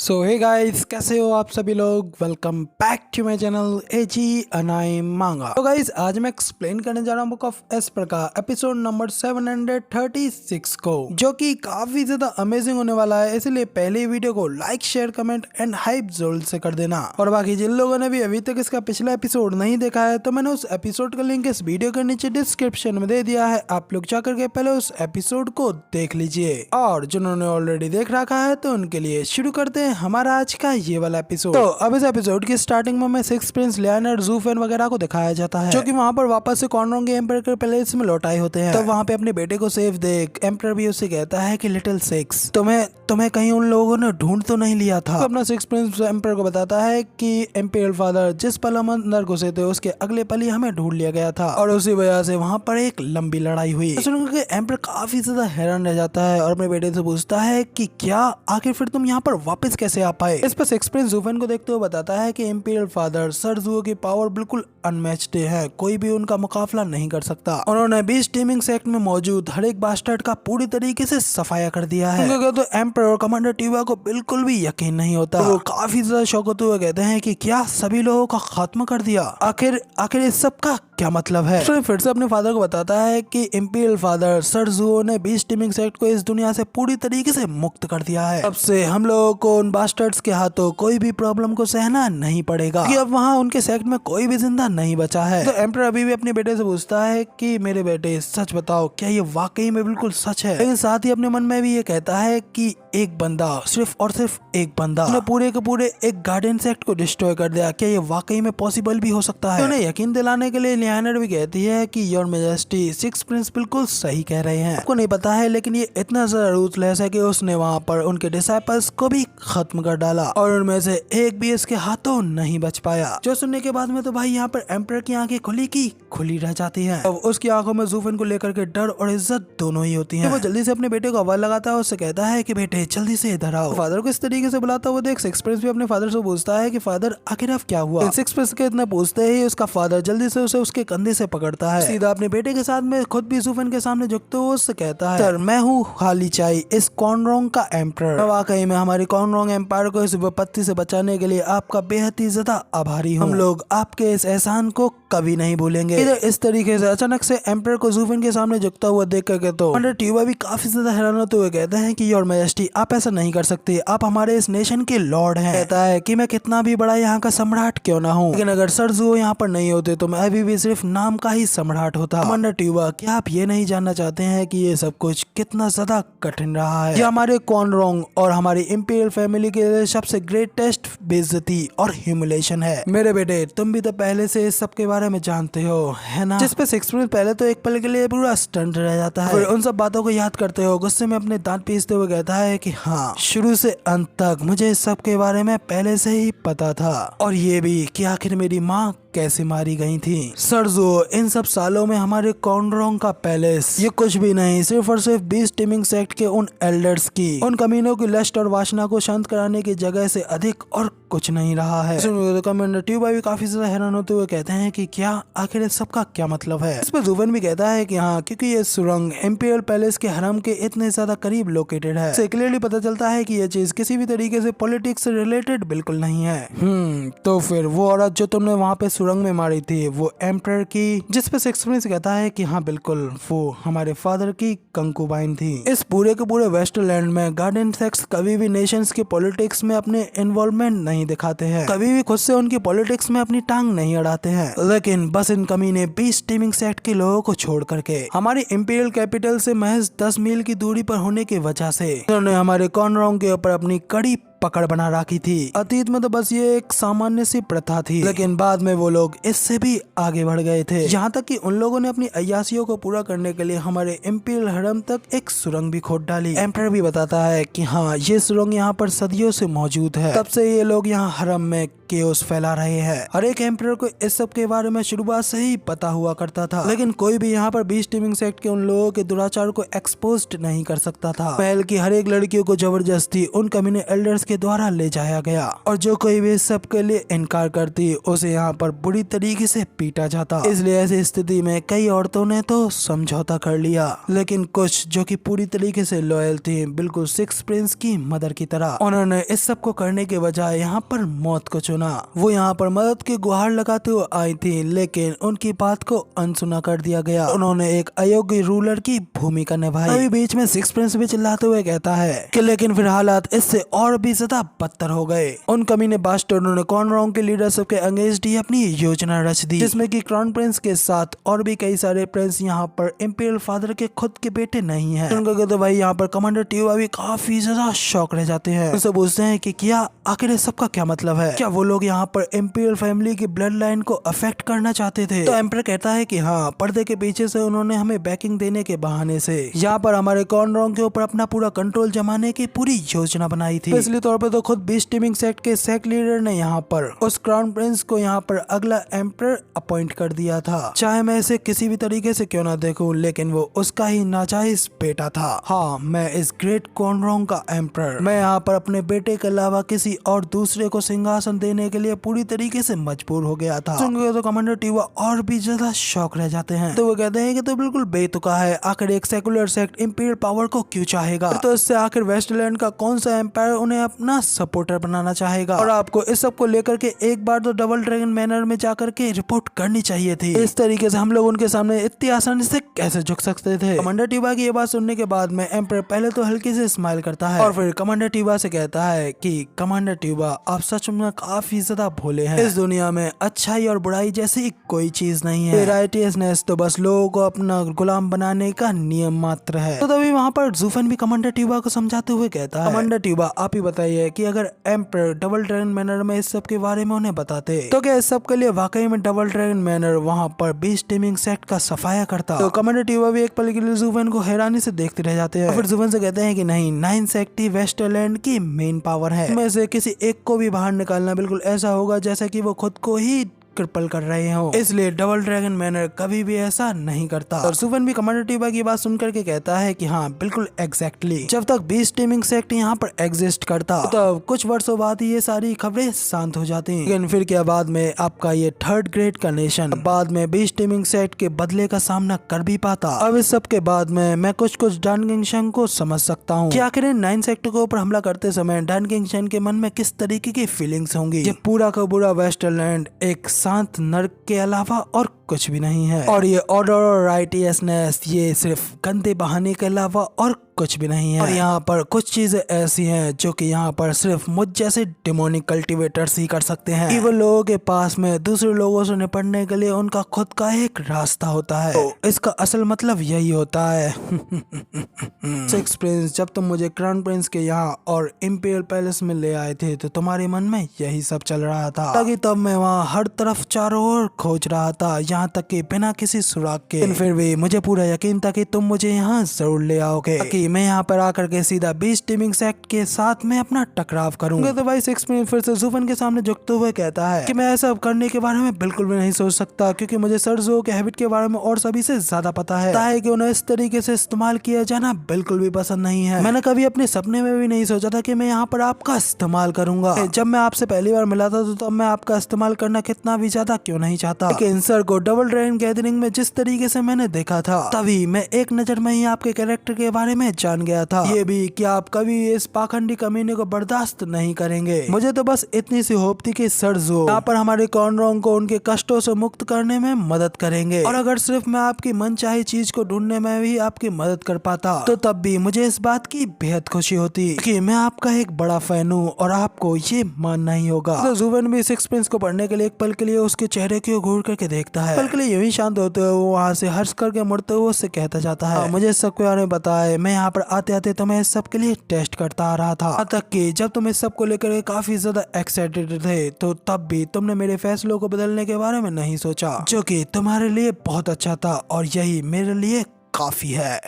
सो hey guys, कैसे हो आप सभी लोग। Welcome back to my channel एजी अनाई मांगा। तो गाइस, आज मैं एक्सप्लेन करने जा रहा हूँ बुक ऑफ एस्पर का एपिसोड नंबर 736 को, जो कि काफी ज्यादा अमेजिंग होने वाला है। इसलिए पहले वीडियो को like, share, comment and hype जरूर से कर देना। और बाकी जिन लोगों ने भी अभी तक इसका पिछला एपिसोड नहीं देखा है, तो मैंने उस एपिसोड का लिंक इस वीडियो के नीचे डिस्क्रिप्शन में दे दिया है। आप लोग जाकर के पहले उस एपिसोड को देख लीजिए, और जिन्होंने ऑलरेडी देख रखा है तो उनके लिए शुरू करते हैं हमारा आज का ये वाला एपिसोड। तो अब इस एपिसोड की स्टार्टिंग में हमें सिक्स प्रिंस लियानर, ज़ूफेन वगैरह को दिखाया जाता है, जो कि वहाँ पर वापस से कॉर्नरोंग के एम्पायर के पैलेस में लौट आए होते हैं। तो वहाँ पे अपने बेटे को सेफ देख एम्पायर भी उससे कहता है कि लिटिल सिक्स, तुम्हें कहीं उन लोगों ने ढूंढ तो नहीं लिया था। तो अपना सिक्स प्रिंस एम्पायर को बताता है कि एम्पायर फादर जिस पल हम अंदर घुसे थे उसके अगले पल ही हमें ढूंढ लिया गया था, और उसी वजह से वहाँ पर एक लंबी लड़ाई हुई। सुनकर के एम्पायर काफी ज्यादा हैरान रह जाता है और अपने बेटे से पूछता है कि क्या आखिर फिर तुम यहाँ पर वापस कैसे आ पाए। इस पर सिक्स प्रिंस ज़ूफेन को देखते हुए बताता है कि इंपीरियल फादर सर ज़ुओ की पावर बिल्कुल अनमैच्ड है, कोई भी उनका मुकाबला नहीं कर सकता। उन्होंने बीस्ट टीमिंग सेक्ट में मौजूद हर एक बास्टर्ड का पूरी तरीके से सफाया कर दिया है। तो एम्परर और कमांडर टीवा को बिल्कुल भी यकीन नहीं होता। वो काफी ज्यादा शौक होते हुए कहते हैं कि क्या सभी लोगों का खात्मा कर दिया, आखिर इस सब का क्या मतलब है। तो फिर से अपने फादर को बताता है कि इंपीरियल फादर सर ज़ुओ ने बीस्ट टीमिंग सेक्ट को इस दुनिया से पूरी तरीके से मुक्त कर दिया है। अब से हम लोगों को उन बास्टर्ड्स के हाथों कोई भी प्रॉब्लम को सहना नहीं पड़ेगा, कि अब वहाँ उनके सेक्ट में कोई भी जिंदा नहीं बचा है। तो एम्परर अभी भी अपने बेटे से पूछता है कि मेरे बेटे सच बताओ, क्या ये वाकई में बिल्कुल सच है। लेकिन साथ ही अपने मन में भी ये कहता है कि एक बंदा, सिर्फ और सिर्फ एक बंदा, उसने पूरे के पूरे एक गार्डियन सेक्ट को डिस्ट्रॉय कर दिया, क्या ये वाकई में पॉसिबल भी हो सकता है। तो उन्हें यकीन दिलाने के लिए लियानर भी कहती है कि योर मेजेस्टी, सिक्स प्रिंस बिल्कुल सही कह रहे हैं। आपको नहीं पता है, लेकिन ये इतना ज्यादा रूथलेस है कि उसने वहाँ पर उनके डिसाइपल्स को भी खत्म कर डाला, और उनमें से एक भी इसके हाथों नहीं बच पाया। जो सुनने के बाद में तो भाई यहाँ पर एम्परर की आंखें खुली की खुली रह जाती हैं। अब उसकी आंखों में ज़ूफेन को लेकर के डर और इज्जत दोनों ही होती है। वो जल्दी से अपने बेटे को आवाज लगाता है, उससे कहता है कि बेटे जल्दी से इधर आओ। फादर को इस तरीके से बुलाता हुआ देख सिक्स प्रिंस भी अपने फादर से पूछता है कि फादर आखिर अब क्या हुआ। सिक्स प्रिंस के इतना पूछते ही उसका फादर जल्दी से उसे उसके कंधे से पकड़ता है, सीधा अपने बेटे के साथ में खुद भी ज़ूफेन के सामने झुकते हुए उससे कहता है, सर मैं हूँ खाली चाई, इस कॉर्नरोंग का एम्परर। वाकई में हमारी कॉर्नरोंग एम्पायर को इस विपत्ति से बचाने के लिए आपका बेहद ही ज्यादा आभारी हूँ। हम लोग आपके इस एहसान को कभी नहीं भूलेंगे। इस तरीके से अचानक से एम्परर को ज़ूफेन के सामने झुकता हुआ देख करके तो कमांडर टीवा भी काफी ज्यादा हैरान होते हुए कहते हैं कि योर मैजेस्टी, आप ऐसा नहीं कर सकते, आप हमारे इस नेशन के लॉर्ड हैं। कहता है कि मैं कितना भी बड़ा यहाँ का सम्राट क्यों ना हूँ, लेकिन अगर सर ज़ुओ यहाँ पर नहीं होते तो मैं अभी भी सिर्फ नाम का ही सम्राट होता। कमांडर टीवा, क्या आप ये नहीं जानना चाहते हैं कि ये सब कुछ कितना ज्यादा कठिन रहा है। ये हमारे कॉर्नरोंग और हमारी इंपीरियल फैमिली के लिए सबसे ग्रेटेस्ट बेइज्जती और ह्यूमिलेशन है। मेरे बेटे, तुम भी तो पहले से इस सब के बारे में जानते हो, है ना। जिस पे सिक्स प्रिंस पहले तो एक पल के लिए पूरा स्टंट रह जाता है, फिर उन सब बातों को याद करते हो गुस्से में अपने दांत पीसते हुए कहता है कि हाँ, शुरू से अंत तक मुझे इस सब के बारे में पहले से ही पता था, और ये भी कि आखिर मेरी माँ कैसे मारी गई थी। सर ज़ुओ, इन सब सालों में हमारे कॉर्नरोंग का पैलेस ये कुछ भी नहीं, सिर्फ और सिर्फ बीस्ट टीमिंग सेक्ट के उन एल्डर्स की, उन कमीनों की लस्ट और वासना को शांत कराने की जगह से अधिक और कुछ नहीं रहा है। तो कमांडर टीवा भी काफी ज्यादा हैरान होते हुए कहते हैं कि क्या आखिर इस सब का क्या मतलब है। इस पर ज़ूफेन भी कहता है कि हाँ, क्योंकि ये सुरंग इंपीरियल पैलेस के हरम के इतने ज्यादा करीब लोकेटेड है, इससे क्लियरली पता चलता है कि ये चीज किसी भी तरीके से पॉलिटिक्स से रिलेटेड बिल्कुल नहीं है। तो फिर वो औरत जो तुमने वहाँ पे सुरंग में मारी थी, वो एम्परर की, जिस पे सिक्स प्रिंस कहता है कि हाँ बिल्कुल, वो हमारे फादर की कंकुबाइन थी। इस पूरे के पूरे वेस्टलैंड में गार्डियन सेक्ट्स कभी भी नेशंस की पॉलिटिक्स में अपने इन्वॉल्वमेंट नहीं दिखाते हैं, कभी भी खुद से उनकी पॉलिटिक्स में अपनी टांग नहीं अड़ाते हैं, लेकिन बस इन कमीने बीस्ट टीमिंग सेक्ट के लोगों को छोड़ करके हमारी इंपीरियल कैपिटल से महज 10 मील की दूरी पर होने की वजह से उन्होंने हमारे कॉर्नरोंग के ऊपर अपनी कड़ी पकड़ बना रखी थी। अतीत में तो बस ये एक सामान्य सी प्रथा थी, लेकिन बाद में वो लोग इससे भी आगे बढ़ गए थे, यहाँ तक कि उन लोगों ने अपनी अय्यासियों को पूरा करने के लिए हमारे इंपीरियल हरम तक एक सुरंग भी खोद डाली। एम्परर भी बताता है कि हाँ, ये सुरंग यहाँ पर सदियों से मौजूद है, तब से ये लोग यहाँ हरम में केओस फैला रहे हैं। हर एक एम्परर को इस सब के बारे में शुरुआत से ही पता हुआ करता था, लेकिन कोई भी यहाँ पर बीस्ट टीमिंग सेक्ट के उन लोगों के दुराचार को एक्सपोज नहीं कर सकता था। पहल की हर एक लड़कियों को जबरदस्ती उन कमीने एल्डर्स के द्वारा ले जाया गया और जो कोई भी इस सब के लिए इनकार करती उसे यहाँ पर बुरी तरीके से पीटा जाता। इसलिए ऐसी स्थिति में कई औरतों ने तो समझौता कर लिया, लेकिन कुछ जो कि पूरी तरीके से लॉयल थी, बिल्कुल सिक्स प्रिंस की मदर की तरह, उन्होंने इस सब को करने के बजाय यहाँ पर मौत को चुना। वो यहाँ पर मदद की गुहार लगाते हुए आई थी, लेकिन उनकी बात को अनसुना कर दिया गया। उन्होंने एक अयोग्य रूलर की भूमिका निभाई। अभी बीच में सिक्स प्रिंस भी चिल्लाते हुए कहता है कि लेकिन फिर हालात इससे और भी ज्यादा बदतर हो गए। उन कमीने बास्टर्डों ने कॉर्नरॉन्ग के लीडरशिप के अगेंस्ट ही अपनी योजना रच दी, जिसमें कि क्राउन प्रिंस के साथ और भी कई सारे प्रिंस यहाँ पर इंपीरियल फादर के खुद के बेटे नहीं है। उनको तो भाई यहाँ पर कमांडर टिवा भी काफी ज्यादा शॉक रह जाते हैं। उनसे पूछते हैं कि क्या आखिर इस सब का क्या मतलब है, क्या वो लोग यहाँ पर इंपीरियल फैमिली की ब्लड लाइन को अफेक्ट करना चाहते थे। तो एम्पर कहता है कि हाँ, पर्दे के पीछे से उन्होंने हमें बैकिंग देने के बहाने से यहाँ पर हमारे कॉर्नरॉन्ग के ऊपर अपना पूरा कंट्रोल जमाने की पूरी योजना बनाई थी। इसलिए तौर पर तो खुद बीस्ट टीमिंग सेक्ट के सेक्ट लीडर ने यहाँ पर उस क्राउन प्रिंस को यहाँ पर अगला एम्पर अपॉइंट कर दिया था। चाहे मैं इसे किसी भी तरीके से क्यों ना देखूं, लेकिन वो उसका ही नाजायज बेटा था। हाँ, मैं इस ग्रेट कॉर्नरॉन्ग का एम्पर, मैं यहाँ पर अपने बेटे के अलावा किसी और दूसरे को सिंहासन देने के लिए पूरी तरीके से मजबूर हो गया था। सुनकर तो कमांडर टिवा और भी ज्यादा शॉक रह जाते हैं। तो वो कहते हैं कि तो बिल्कुल बेतुका है, आखिर एक सेकुलर सेक्ट इंपीरियल पावर को क्यों चाहेगा, तो इससे आखिर वेस्टलैंड का कौन सा एम्पायर उन्हें अपना सपोर्टर बनाना चाहेगा। और आपको इस सब को लेकर के एक बार तो डबल ड्रैगन मैनर में जाकर के रिपोर्ट करनी चाहिए थी। इस तरीके से हम लोग उनके सामने इतनी आसानी से कैसे झुक सकते थे। कमांडर टिवा की ये बात सुनने के बाद में एम्पायर पहले तो हल्के से स्माइल करता है और फिर कमांडर टिवा से कहता है कि कमांडर टिवा, आप सच में काफी ज्यादा भोले हैं। इस दुनिया में अच्छाई और बुराई जैसी कोई चीज नहीं है। राइटियसनेस तो बस लोगों को अपना गुलाम बनाने का नियम मात्र है। तो तभी वहाँ पर जूफन भी कमांडर टिवा को समझाते हुए कहता है, कमांडर टिवा, आप ही बताइए कि अगर एम्पायर डबल ड्रैगन मैनर में इस सब के बारे में उन्हें बताते तो क्या इस सब के लिए वाकई में डबल ड्रैगन मैनर वहाँ पर बीस्ट टीमिंग सेक्ट का सफाया करता। तो कमांडर टिवा भी एक पल के लिए जूफन को हैरानी से देखते रह जाते हैं। फिर जूफन से कहते हैं कि नहीं, 9 सेक्ट ही वेस्टलैंड की मेन पावर है, में से किसी एक को भी बाहर निकालना बिल्कुल ऐसा होगा जैसा कि वो खुद को ही कृपल कर रहे हो। इसलिए डबल ड्रैगन मैनर कभी भी ऐसा नहीं करता। और सुवन भी कमांडर टिवा की बात सुनकर के कहता है कि हाँ, बिल्कुल एग्जैक्टली, जब तक बीस्ट टीमिंग सेक्ट यहाँ पर एग्जिस्ट करता तो कुछ वर्षों बाद ये सारी खबरें शांत हो जाती। लेकिन फिर क्या बाद में आपका ये थर्ड ग्रेड का नेशन बाद में बीस्ट टीमिंग सेक्ट के बदले का सामना कर भी पाता। अब इस सब के बाद में मैं कुछ डैन किंगशन को समझ सकता हूँ कि आखिर 9 सेक्ट के ऊपर हमला करते समय डैन किंगशन के मन में किस तरीके की फीलिंग्स होंगी। ये पूरा का पूरा वेस्टलैंड एक शांत नर्क के अलावा और कुछ भी नहीं है, और ये ऑर्डर और राइटियसनेस ये सिर्फ गंदे बहाने के अलावा और कुछ भी नहीं है। और यहाँ पर कुछ चीजें ऐसी हैं जो कि यहाँ पर सिर्फ मुझ जैसे डिमोनिक कल्टीवेटर्स ही कर सकते हैं। इवन लोगों के पास में दूसरे लोगों से निपटने के लिए उनका खुद का एक रास्ता होता है। तो इसका असल मतलब यही होता है। सिक्स प्रिंस, जब तुम मुझे क्राउन प्रिंस के यहाँ और इंपीरियल पैलेस में ले आए थे तो तुम्हारे मन में यही सब चल रहा था, ताकि तब मैं वहाँ हर तरफ चारों ओर खोज रहा था, यहाँ तक कि बिना किसी सुराग के। लेकिन फिर भी मुझे पूरा यकीन था कि तुम मुझे यहाँ जरूर ले आओगे, कि मैं यहाँ पर आकर के सीधा बीस्ट टीमिंग सेक्ट के साथ में अपना टकराव करूंगा। तो भाई सिक्स प्रिंस फिर से जूफन के सामने झुकते हुए कहता है कि मैं ऐसा करने के बारे में बिल्कुल भी नहीं सोच सकता, क्योंकि मुझे सर्जो के हैबिट के बारे में और सभी से ज्यादा पता है कि उन्हें इस तरीके से इस्तेमाल किया जाना बिल्कुल भी पसंद नहीं है। मैंने कभी अपने सपने में भी नहीं सोचा था कि मैं यहाँ पर आपका इस्तेमाल करूंगा। जब मैं आपसे पहली बार मिला था तो तब मैं आपका इस्तेमाल करना कितना भी ज्यादा क्यों नहीं चाहता, लेकिन सर को डबल ड्रैगन गैदरिंग में जिस तरीके से मैंने देखा था, तभी मैं एक नजर में ही आपके कैरेक्टर के बारे में जान गया था। ये भी कि आप कभी इस पाखंडी कमीने को बर्दाश्त नहीं करेंगे। मुझे तो बस इतनी सी होप थी कि सर जो यहाँ पर हमारे कॉर्नरॉन्ग को उनके कष्टों से मुक्त करने में मदद करेंगे, और अगर सिर्फ मैं आपकी मनचाही चीज को ढूंढने में भी आपकी मदद कर पाता तो तब भी मुझे इस बात की बेहद खुशी होती कि मैं आपका एक बड़ा फैन हूँ और आपको ये मानना ही होगा। तो जुवेन भी सिक्स प्रिंस को पढ़ने के लिए एक पल के लिए उसके चेहरे की ओर घूर करके देखता है। पल के लिए यूं ही शांत होते हुए वो वहाँ से हर्ष करके मुड़ते हुए उससे कहता जाता है, मुझे इस सब के बारे में बताए, मैं यहाँ पर आते आते तुम्हें इस सब के लिए टेस्ट करता आ रहा था, यहाँ तक कि जब तुम इस सब को लेकर काफी ज्यादा एक्साइटेड थे तो तब भी तुमने मेरे फैसलों को बदलने के बारे में नहीं सोचा, जो कि तुम्हारे लिए बहुत अच्छा था और यही मेरे लिए काफी है।